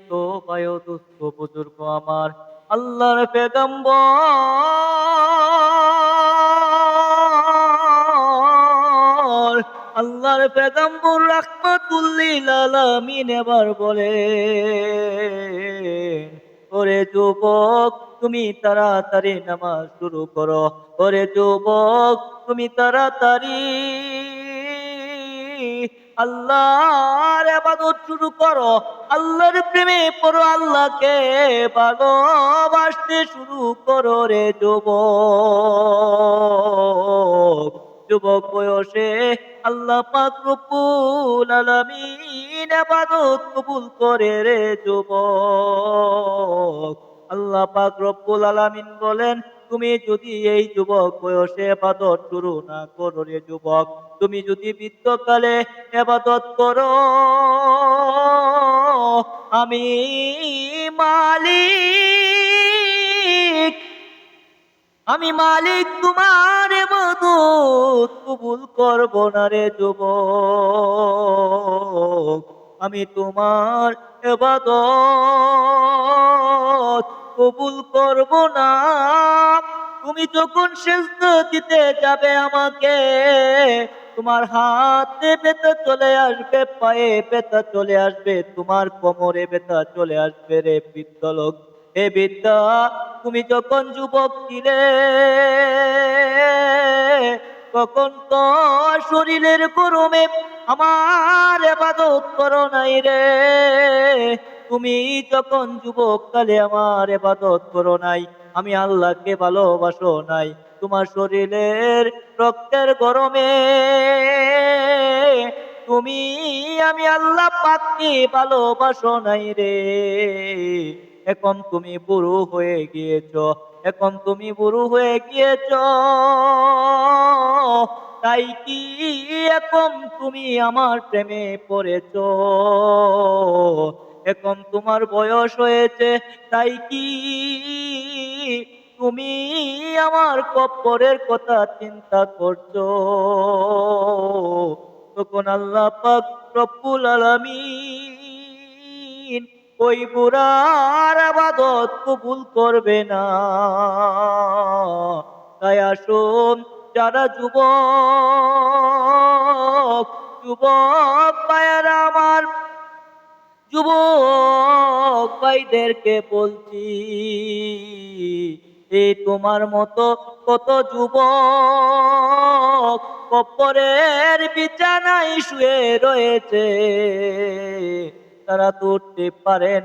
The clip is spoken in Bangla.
তো বয়োদুস্থ বুজুর্গ আমার আল্লাহর পেগম্বর আল্লাহর পেগম্বর রাহমাতুল লিল আলামিন এবার বলে, ওরে যুবক তুমি তাড়াতাড়ি নামাজ শুরু করো, ওরে যুবক তুমি তাড়াতাড়ি আল্লাহর ইবাদত শুরু করো, আল্লাহর প্রেমে পড়ো, আল্লাহকে ভালোবাসতে শুরু করো রে যুবক। যুবক বয়সে আল্লাহ পাক রব্বুল আলামিন ইবাদত কবুল করে রে যুবক। আল্লাহ পাক রব্বুল আলামিন বলেন, তুমি যদি এই যুবক বয়সে ইবাদত শুরু না করো রে যুবক, তুমি যদি বৃদ্ধকালে ইবাদত করো, আমি মালিক আমি মালিক তোমার ইবাদত কবুল করব না রে যুবক। আমি তোমার ইবাদত কবুল করব না। তুমি যখন সিজদা দিতে যাবে আমাকে, তোমার হাতে ব্যথা চলে আসবে, পায়ে ব্যথা চলে আসবে, তোমার কোমরে ব্যথা চলে আসবে রে বৃদ্ধ লোক। হে বৃদ্ধা, তুমি যখন যুবক ছিলে তখন তো শরীরের গরমে আমার ইবাদত করো নাই রে। তুমি যখন যুবক কালে আমার ইবাদত করো নাই, আমি আল্লাহকে ভালোবাসো নাই, তোমার শরীরের রক্তের গরমে তুমি আমি আল্লাহ পাককে ভালোবাসো নাই রে। এখন তুমি বুড়ো হয়ে গিয়েছ, এখন তুমি বুড়ো হয়ে গিয়েছ, তাই কি এখন তুমি আমার প্রেমে পড়েছ? এখন তোমার বয়স হয়েছে, তাই কি তুমি আমার কবরের কথা চিন্তা করছো? তখন আল্লাহ পাক রব্বুল আলামিন ওই বুড়ার ইবাদত কবুল করবে না। তাই আসুন যারা যুবক যুবক ভাইয়েরা আমার, যুবক ভাইদেরকে বলছি, এই তোমার মতো কত যুবক কবরের বিছানায় শুয়ে রয়েছে, তারা তো উঠতে পারে না।